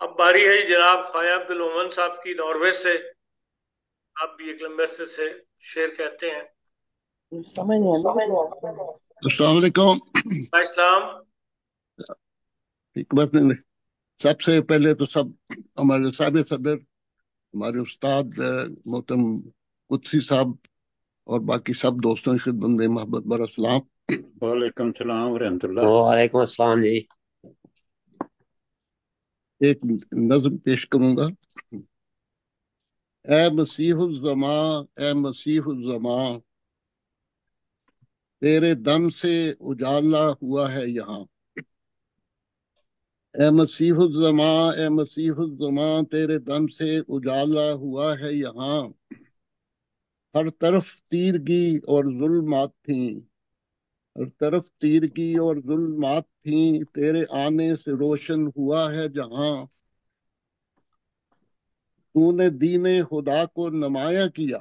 اب باری ہے جناب خواجہ عبدالمومن صاحب کی ناروے سے. آپ بھی ایک لمبے عرصے سے شعر کہتے ہیں. سمجھ نہیں آتا. السلام علیکم. اسلام. حکمت نے سب سے پہلے تو سب ہمارے صاحب صدر ہمارے استاد محترم قدسی صاحب اور باقی سب دوستوں کی خدمت میں محبت بر اسلام. وعلیکم السلام ورحمۃ اللہ. وعلیکم السلام جی. ایک نظم پیش کروں گا. اے مسیح الزماں، اے مسیح الزماں، تیرے دم سے اجالا ہوا ہے یہاں. اے مسیح الزماں، اے مسیح الزماں، تیرے دم سے اجالا ہوا ہے یہاں. ہر طرف تیرگی اور ظلمات تھیں، ہر طرف تیرگی اور ظلمات تھیں، تیرے آنے سے روشن ہوا ہے جہاں. تو نے دین خدا کو نمایاں کیا.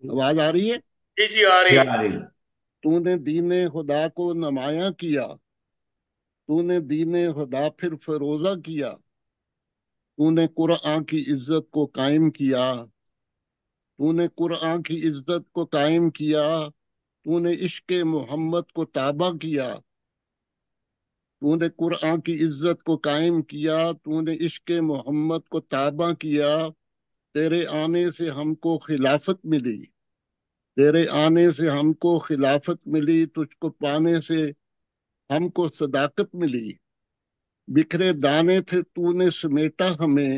آواز آ رہی ہے؟ جی جی آ رہی کیا ہے. رہی؟ تو نے دین خدا کو نمایاں کیا، تو نے دین خدا پھر فروزہ کیا. تو نے قرآن کی عزت کو قائم کیا، تو نے قرآن کی عزت کو قائم کیا. تو نے عشق محمد کو تابع کیا، تو نے قرآن کی عزت کو قائم کیا. تو نے عشق محمد کو تابع کیا. تیرے آنے سے ہم کو خلافت ملی، تیرے آنے سے ہم کو خلافت ملی. تجھ کو پانے سے ہم کو صداقت ملی. بکھرے دانے تھے تو نے سمیٹا ہمیں،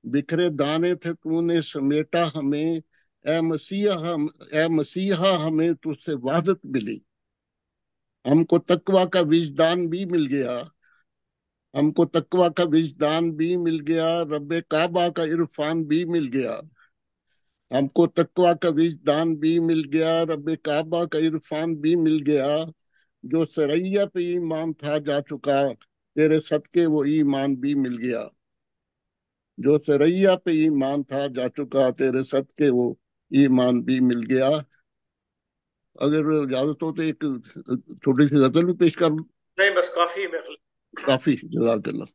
بکھرے دانے تھے تو نے سمیٹا ہمیں. اے مسیحا ہمیں تجھ سے وحدت ملی. ہم کو تقوی کا وجدان بھی مل گیا، ہم کو تقوی کا وجدان بھی مل گیا. رب کعبہ کا عرفان بھی مل گیا، ہم کو تقوی کا وجدان بھی مل گیا. رب کعبہ کا عرفان بھی مل گیا. جو سریا پہ ایمان تھا جا چکا، تیرے صدقے وہ ایمان بھی مل گیا. جو سریا پہ ایمان تھا جا چکا، تیرے صدقے وہ ایمان بھی مل گیا. اگر اجازت ہو تو ایک چھوٹی سی غزل بھی پیش کر لوں. نہیں بس کافی ہے میرے خیال. کافی. جزاک اللہ.